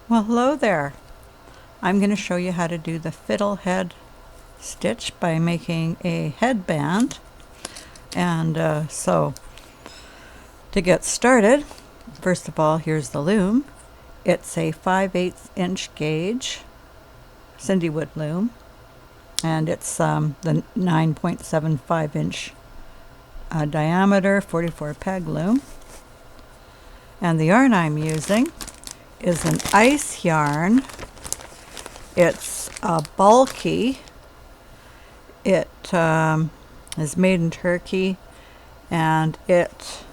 Well, hello there. I'm going to show you how to do the fiddle head stitch by making a headband. And so to get started, first of all, here's the loom. It's a 5/8 inch gauge Cindywood loom, and it's the 9.75 inch diameter 44 peg loom. And the yarn I'm using is an ice yarn. It's bulky. It is made in Turkey, and it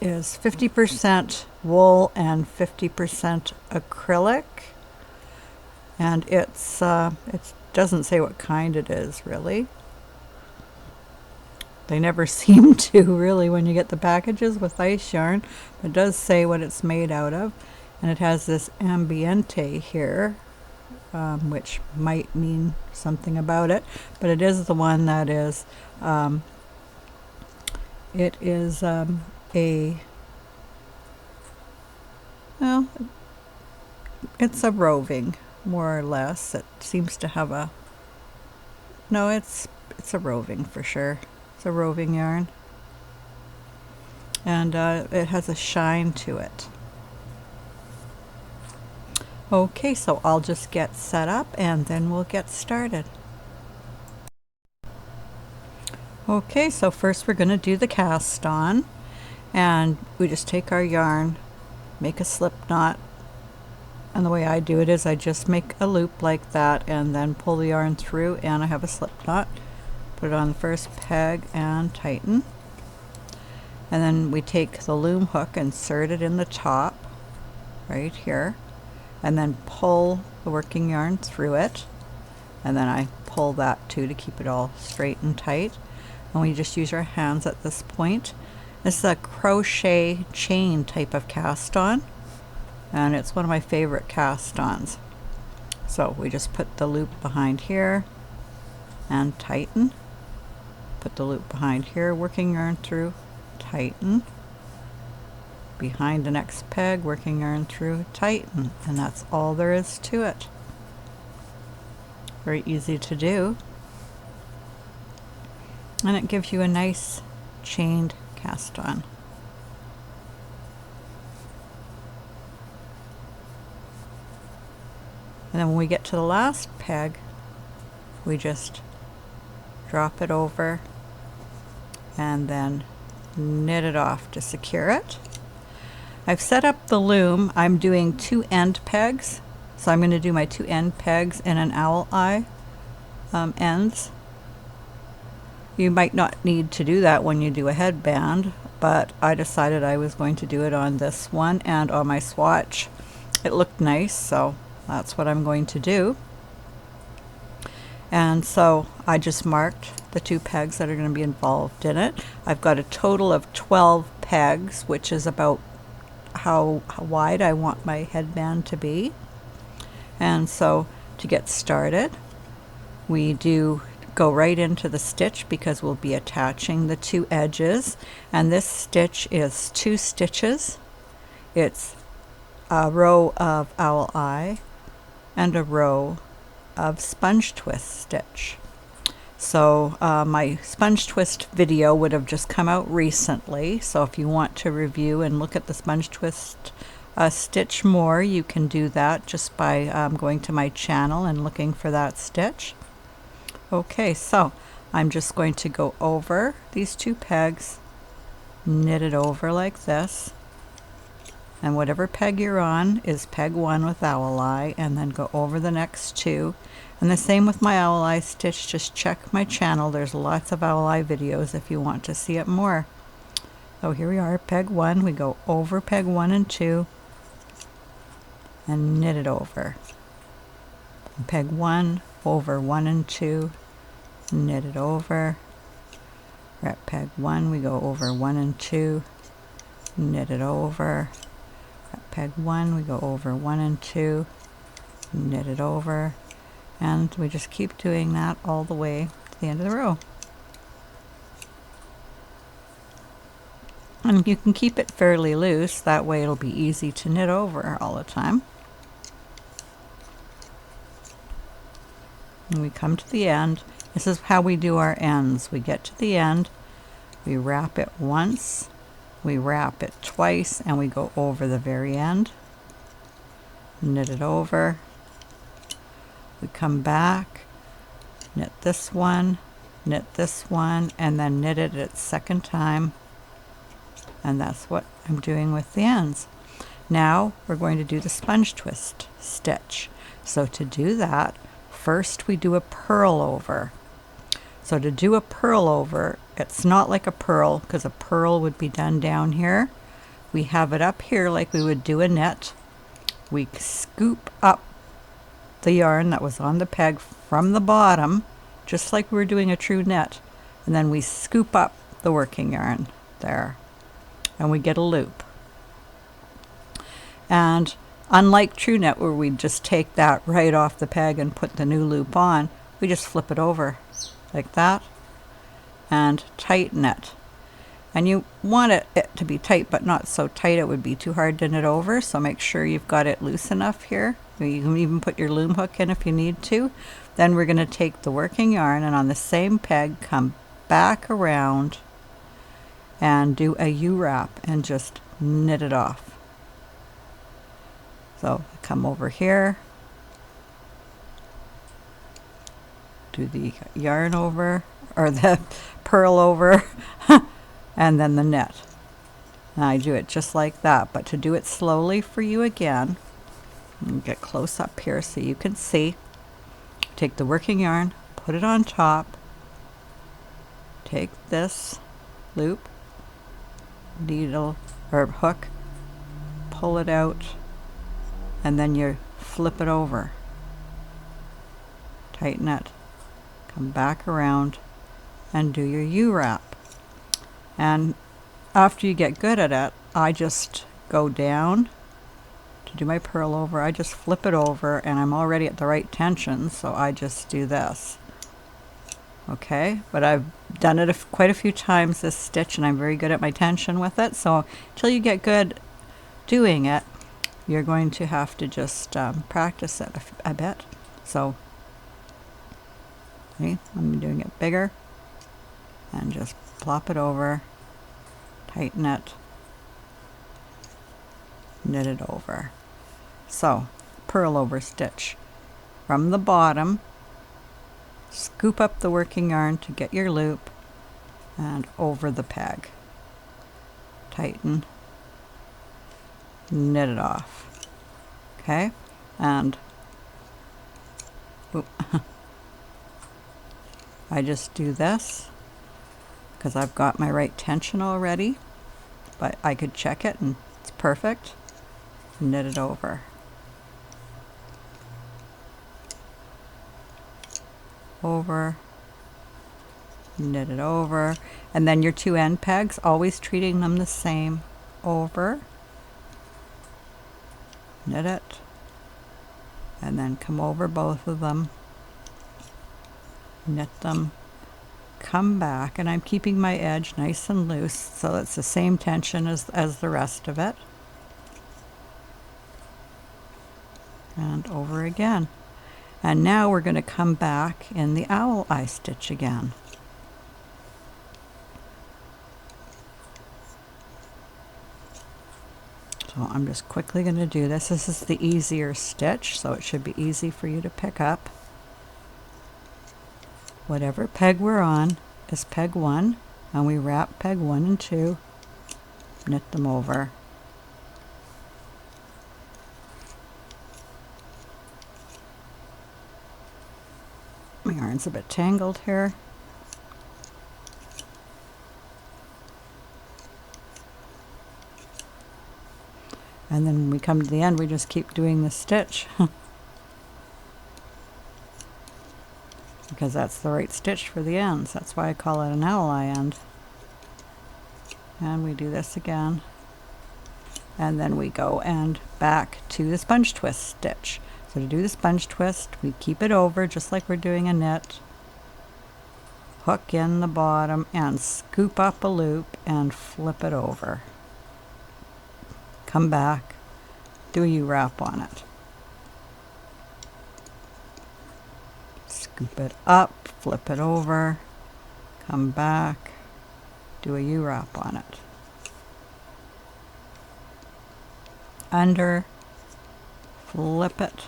is 50% wool and 50% acrylic. And it doesn't say what kind it is, really. They never seem to, really, when you get the packages with ice yarn. But it does say what it's made out of. And it has this ambiente here, which might mean something about it. But it is the one that is, it is well, it's a roving, more or less. It seems to have a, no, it's a roving for sure. It's a roving yarn. And it has a shine to it. Okay, so I'll just get set up and then we'll get started. Okay, so first we're going to do the cast on, and we just take our yarn, make a slip knot, and the way I do it is I just make a loop like that and then pull the yarn through, and I have a slip knot. Put it on the first peg and tighten. And then we take the loom hook, insert it in the top right here, and then pull the working yarn through it. And then I pull that too to keep it all straight and tight. And we just use our hands at this point. This is a crochet chain type of cast on, and it's one of my favorite cast ons. So we just put the loop behind here and tighten. Put the loop behind here, working yarn through, tighten. Behind the next peg, working yarn through, tighten. And that's all there is to it. Very easy to do. And it gives you a nice chained cast on. And then when we get to the last peg, we just drop it over and then knit it off to secure it. I've set up the loom. I'm doing 2 end pegs, so I'm going to do my 2 end pegs in an owl eye ends. You might not need to do that when you do a headband, but I decided I was going to do it on this one, and on my swatch it looked nice, so that's what I'm going to do. And so I just marked the 2 pegs that are going to be involved in it. I've got a total of 12 pegs, which is about how wide I want my headband to be. And so to get started, we do go right into the stitch because we'll be attaching the 2 edges. And this stitch is 2 stitches. It's a row of owl eye and a row of sponge twist stitch. So my sponge twist video would have just come out recently, so if you want to review and look at the sponge twist stitch more, you can do that just by going to my channel and looking for that stitch. Okay, so I'm just going to go over these 2 pegs, knit it over like this, and whatever peg you're on is peg 1 with owl eye, and then go over the next 2. And the same with my owl eye stitch. Just check my channel. There's lots of owl eye videos if you want to see it more. So here we are, peg 1. We go over peg 1 and 2 and knit it over. Peg 1 over 1 and 2, knit it over. We're at peg 1. We go over 1 and 2, knit it over. At peg 1, we go over 1 and 2, knit it over. And we just keep doing that all the way to the end of the row. And you can keep it fairly loose, that way it'll be easy to knit over all the time. And we come to the end. This is how we do our ends. We get to the end, we wrap it once, we wrap it twice, and we go over the very end. Knit it over. We come back, knit this one, and then knit it its second time. And that's what I'm doing with the ends. Now we're going to do the sponge twist stitch. So to do that, first we do a purl over. So to do a purl over, it's not like a purl, because a purl would be done down here. We have it up here like we would do a knit. We scoop up the yarn that was on the peg from the bottom, just like we were doing a true knit, and then we scoop up the working yarn there, and we get a loop. And unlike true knit, where we just take that right off the peg and put the new loop on, we just flip it over like that and tighten it. And you want it to be tight, but not so tight it would be too hard to knit over, so make sure you've got it loose enough here. You can even put your loom hook in if you need to. Then we're going to take the working yarn and on the same peg come back around and do a U-wrap and just knit it off. So come over here, do the yarn over, or the purl over, and then the knit. And I do it just like that, but to do it slowly for you again, and get close up here so you can see. Take the working yarn, put it on top, take this loop, needle or hook, pull it out, and then you flip it over. Tighten it, come back around, and do your U-wrap. And after you get good at it, I just go down to do my purl over. I just flip it over, and I'm already at the right tension, so I just do this. Okay, but I've done it quite a few times, this stitch, and I'm very good at my tension with it. So until you get good doing it, you're going to have to just practice it a bit. So see, I'm doing it bigger, and just plop it over, tighten it, knit it over. So purl over stitch from the bottom, scoop up the working yarn to get your loop, and over the peg, tighten, knit it off. Okay, and I just do this because I've got my right tension already, but I could check it and it's perfect. Knit it over. Over, knit it over, and then your two end pegs, always treating them the same. Over, knit it, and then come over both of them, knit them, come back, and I'm keeping my edge nice and loose so it's the same tension as the rest of it, and over again. And now we're going to come back in the owl eye stitch again. So I'm just quickly going to do this. This is the easier stitch, so it should be easy for you to pick up. Whatever peg we're on is peg 1, and we wrap peg 1 and 2, knit them over. My yarn's a bit tangled here. And then when we come to the end, we just keep doing the stitch. Because that's the right stitch for the ends. That's why I call it an owl eye end. And we do this again. And then we go and back to the sponge twist stitch. So to do the sponge twist, we keep it over just like we're doing a knit. hook in the bottom and scoop up a loop and flip it over. Come back, do a U-wrap on it. Scoop it up, flip it over, come back, do a U-wrap on it. Under, flip it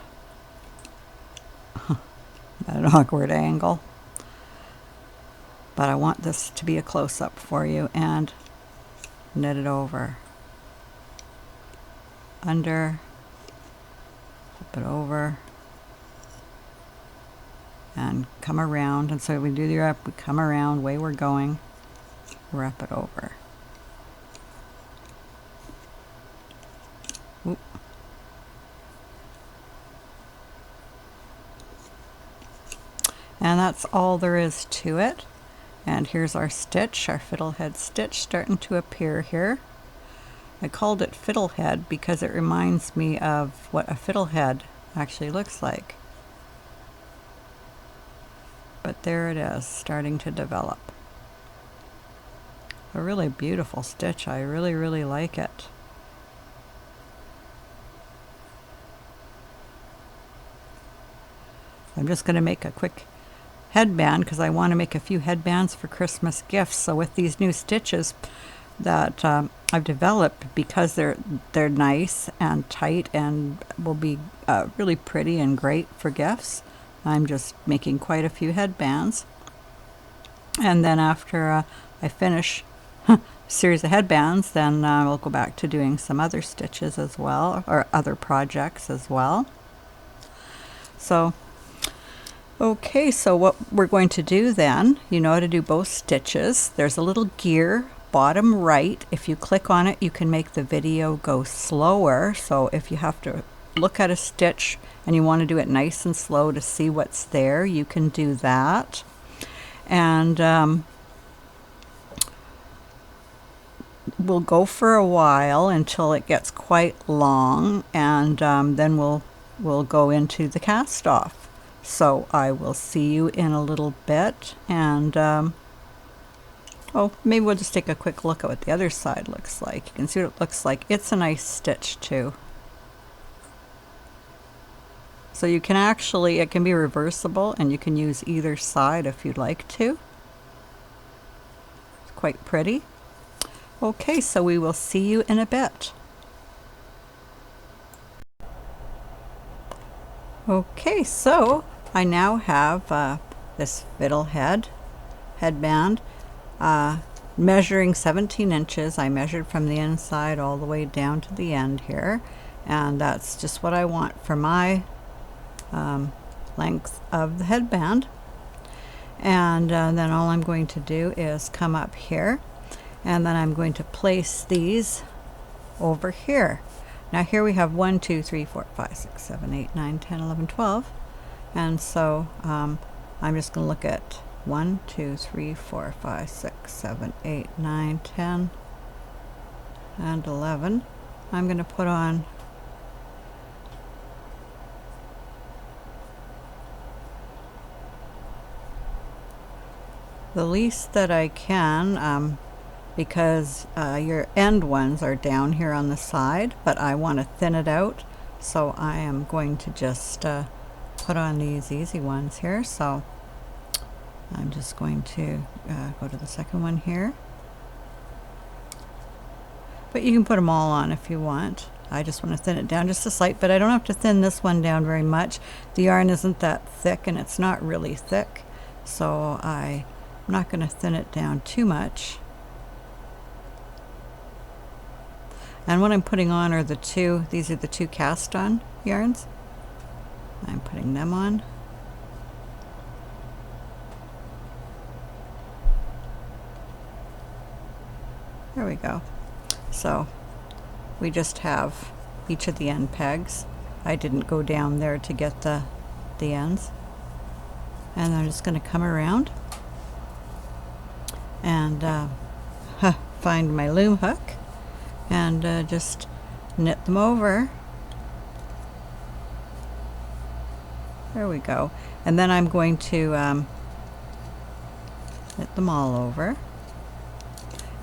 at an awkward angle. But I want this to be a close-up for you, and knit it over. Under, flip it over, and come around. And so we do the wrap, we come around, way we're going, wrap it over. Oop. And that's all there is to it. And here's our stitch, our fiddlehead stitch starting to appear here. I called it fiddlehead because it reminds me of what a fiddlehead actually looks like. But there it is, starting to develop. A really beautiful stitch. I really, really like it. I'm just going to make a quick headband because I want to make a few headbands for Christmas gifts. So with these new stitches that I've developed, because they're nice and tight and will be really pretty and great for gifts, I'm just making quite a few headbands. And then after I finish a series of headbands, then we'll go back to doing some other stitches as well, or other projects as well. So okay, so what we're going to do then, you know how to do both stitches. There's a little gear bottom right. If you click on it, you can make the video go slower. So if you have to look at a stitch and you want to do it nice and slow to see what's there, you can do that. And we'll go for a while until it gets quite long, and then we'll go into the cast off. So I will see you in a little bit, and oh, maybe we'll just take a quick look at what the other side looks like. You can see what it looks like. It's a nice stitch too. So you can actually, it can be reversible, and you can use either side if you'd like to. It's quite pretty. Okay, so we will see you in a bit. Okay, so I now have this fiddlehead headband measuring 17 inches. I measured from the inside all the way down to the end here, and that's just what I want for my length of the headband. And then all I'm going to do is come up here, and then I'm going to place these over here. Now here we have 1, 2, 3, 4, 5, 6, 7, 8, 9, 10, 11, 12. And so I'm just going to look at 1, 2, 3, 4, 5, 6, 7, 8, 9, 10, and 11. I'm going to put on the least that I can, because your end ones are down here on the side, but I want to thin it out, so I am going to just put on these easy ones here. So I'm just going to go to the second one here, but you can put them all on if you want. I just want to thin it down just a slight, but I don't have to thin this one down very much. The yarn isn't that thick, and it's not really thick, so I'm not going to thin it down too much. And what I'm putting on are these are the two cast on yarns. I'm putting them on. There we go. So we just have each of the end pegs. I didn't go down there to get the ends. And I'm just going to come around and find my loom hook and just knit them over. There we go. And then I'm going to knit them all over,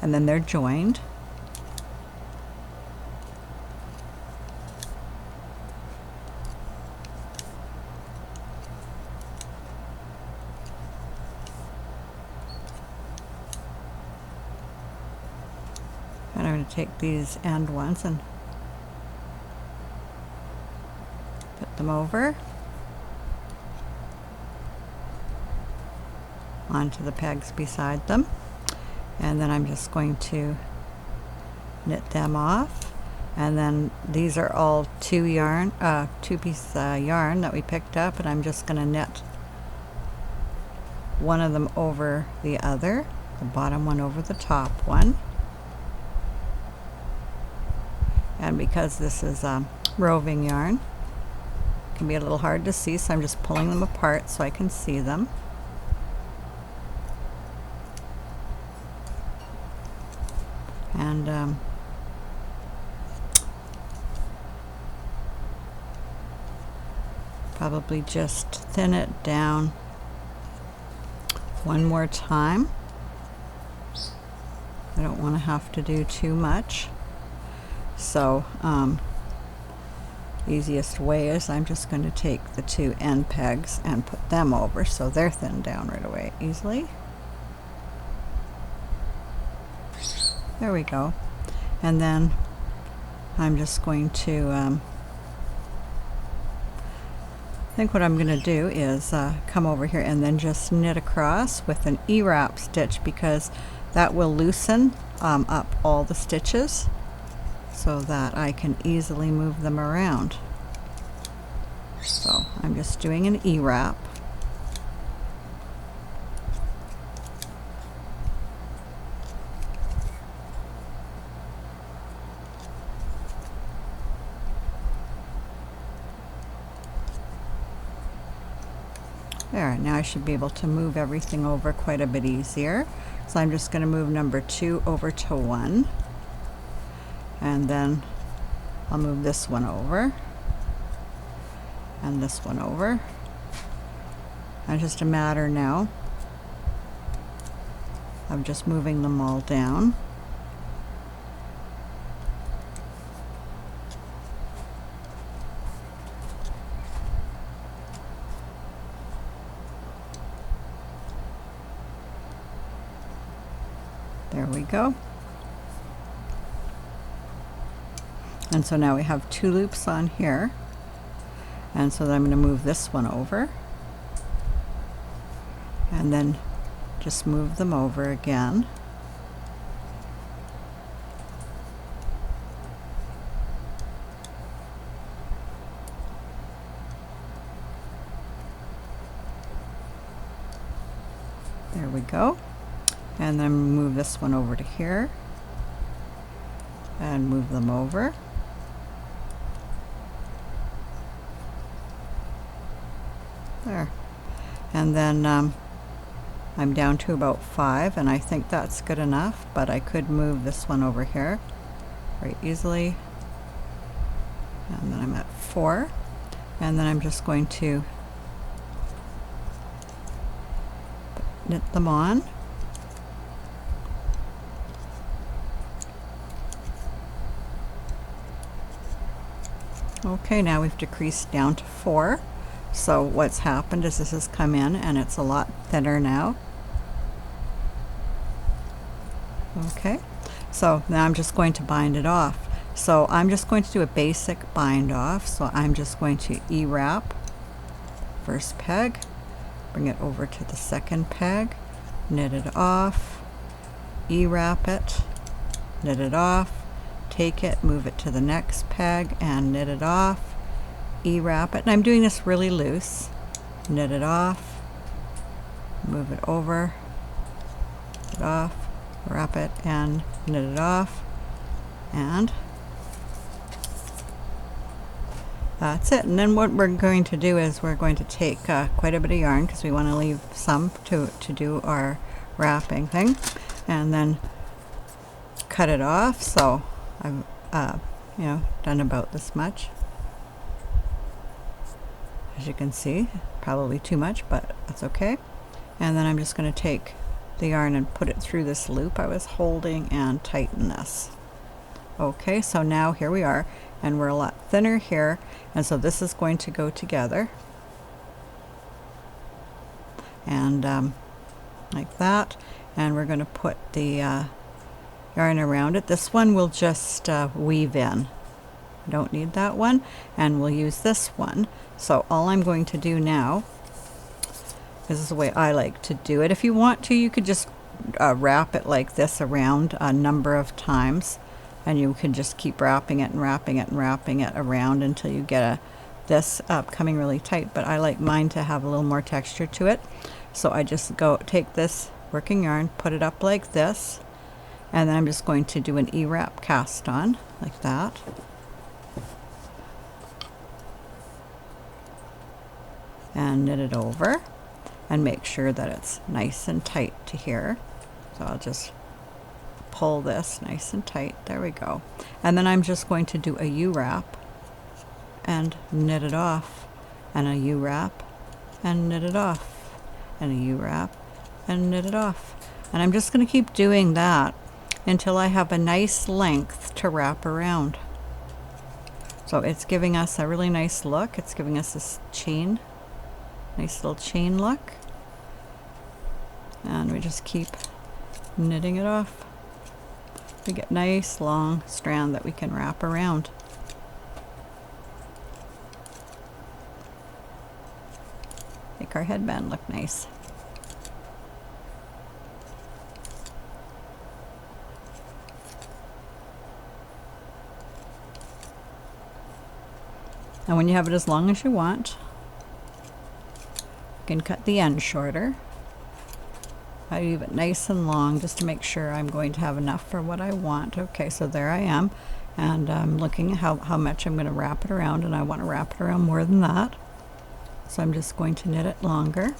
and then they're joined. And I'm going to take these end ones and put them over onto the pegs beside them, and then I'm just going to knit them off. And then these are all two piece yarn that we picked up, and I'm just going to knit one of them over the other, the bottom one over the top one. And because this is roving yarn, it can be a little hard to see, so I'm just pulling them apart so I can see them. And probably just thin it down one more time. I don't want to have to do too much. So easiest way is I'm just going to take the two end pegs and put them over so they're thinned down right away easily. There we go. And then I'm just going to I think what I'm going to do is come over here and then just knit across with an E-wrap stitch, because that will loosen up all the stitches, so that I can easily move them around. So I'm just doing an E-wrap. There, now I should be able to move everything over quite a bit easier. So I'm just going to move number 2 over to 1. And then I'll move this one over and this one over. And it's just a matter now of just moving them all down. There we go. And so now we have 2 loops on here, and so I'm going to move this one over and then just move them over again. There we go. And then move this one over to here and move them over. There. And then I'm down to about 5, and I think that's good enough, but I could move this one over here very easily. And then I'm at 4, and then I'm just going to knit them on. Okay, now we've decreased down to 4. So what's happened is this has come in and it's a lot thinner now. Okay, so now I'm just going to bind it off. So I'm just going to do a basic bind off. So I'm just going to E-wrap first peg, bring it over to the second peg, knit it off, E-wrap it, knit it off, take it, move it to the next peg and knit it off, E-wrap it, and I'm doing this really loose, knit it off, move it over, knit it off, wrap it and knit it off, and that's it. And then what we're going to do is we're going to take quite a bit of yarn, because we want to leave some to do our wrapping thing, and then cut it off. So I've done about this much. As you can see, probably too much, but that's okay. And then I'm just going to take the yarn and put it through this loop I was holding and tighten this. Okay, so now here we are, and we're a lot thinner here, and so this is going to go together, and like that, and we're going to put the yarn around it. This one we'll just weave in. I don't need that one, and we'll use this one. So all I'm going to do now, this is the way I like to do it. If you want to, you could just wrap it like this around a number of times, and you can just keep wrapping it and wrapping it and wrapping it around until you get this coming really tight. But I like mine to have a little more texture to it. So I just take this working yarn, put it up like this, and then I'm just going to do an E-wrap cast on like that. And knit it over and make sure that it's nice and tight to here. So I'll just pull this nice and tight. There we go. And then I'm just going to do a U-wrap and knit it off, and a U-wrap and knit it off, and a U-wrap and knit it off. And I'm just going to keep doing that until I have a nice length to wrap around. So it's giving us a really nice look. It's giving us this chain, nice little chain look. And we just keep knitting it off. We get nice long strand that we can wrap around. Make our headband look nice. And when you have it as long as you want, you can cut the end shorter. I leave it nice and long just to make sure I'm going to have enough for what I want. Okay, so there I am, and I'm looking at how much I'm going to wrap it around, and I want to wrap it around more than that. So I'm just going to knit it longer.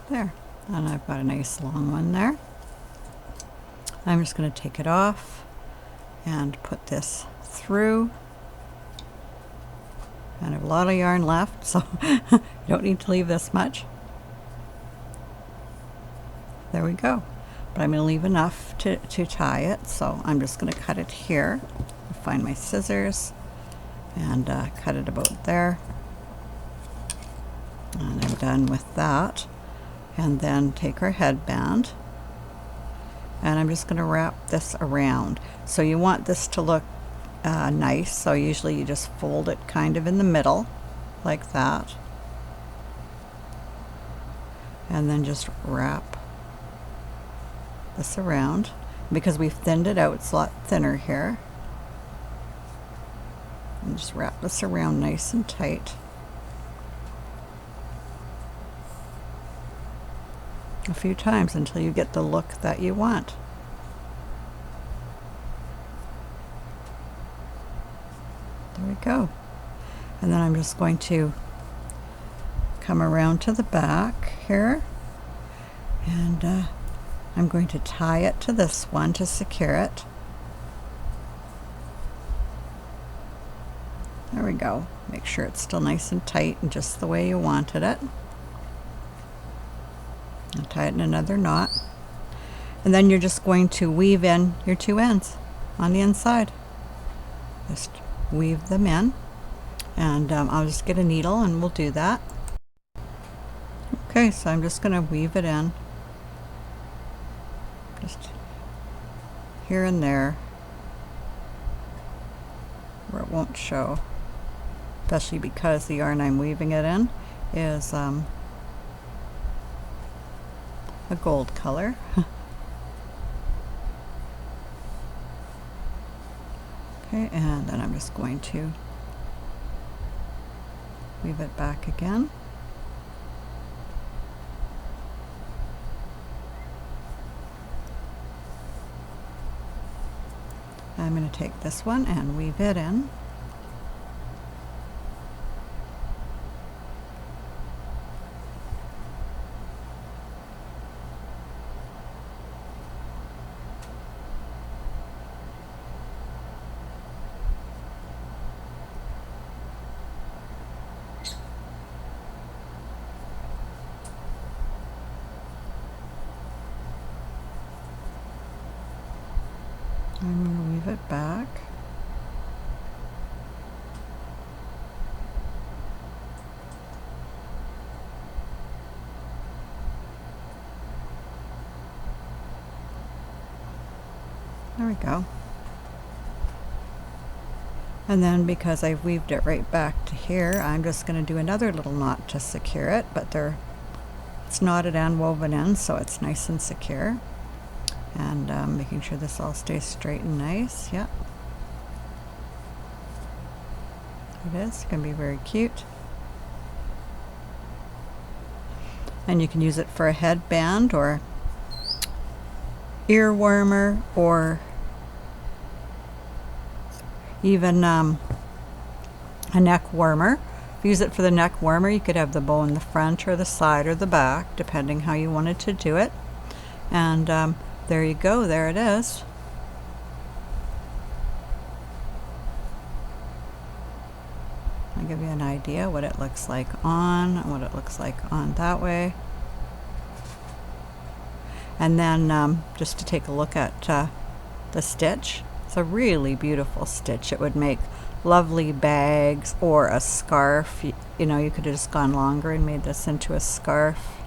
There, and I've got a nice long one there. I'm just going to take it off and put this through. And I have a lot of yarn left, so you don't need to leave this much. There we go. But I'm going to leave enough to tie it, so I'm just going to cut it here. I'll find my scissors and cut it about there. And I'm done with that. And then take our headband, and I'm just going to wrap this around. So you want this to look nice, so usually you just fold it kind of in the middle like that, and then just wrap this around. Because we've thinned it out, it's a lot thinner here, and just wrap this around nice and tight. A few times until you get the look that you want. There we go. And then I'm just going to come around to the back here, and I'm going to tie it to this one to secure it. There we go. Make sure it's still nice and tight and just the way you wanted it. And tie it in another knot, and then you're just going to weave in your two ends on the inside. Just weave them in, and I'll just get a needle and we'll do that. Okay, so I'm just going to weave it in just here and there where it won't show, especially because the yarn I'm weaving it in is a gold color. Okay, and then I'm just going to weave it back again. I'm going to take this one and weave it in. it back. There we go. And then because I've weaved it right back to here, I'm just going to do another little knot to secure it, but it's knotted and woven in, so it's nice and secure. And making sure this all stays straight and nice. Yep. It is. It's going to be very cute. And you can use it for a headband or ear warmer, or even a neck warmer. Use it for the neck warmer. You could have the bow in the front or the side or the back, depending how you wanted to do it. And there you go. There it is. I'll give you an idea what it looks like on, and what it looks like on that way. And then just to take a look at the stitch. It's a really beautiful stitch. It would make lovely bags or a scarf. You know, you could have just gone longer and made this into a scarf.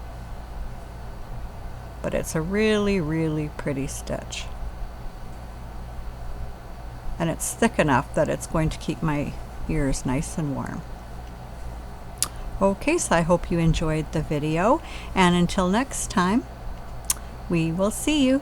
But it's a really, really pretty stitch. And it's thick enough that it's going to keep my ears nice and warm. Okay, so I hope you enjoyed the video. And until next time, we will see you.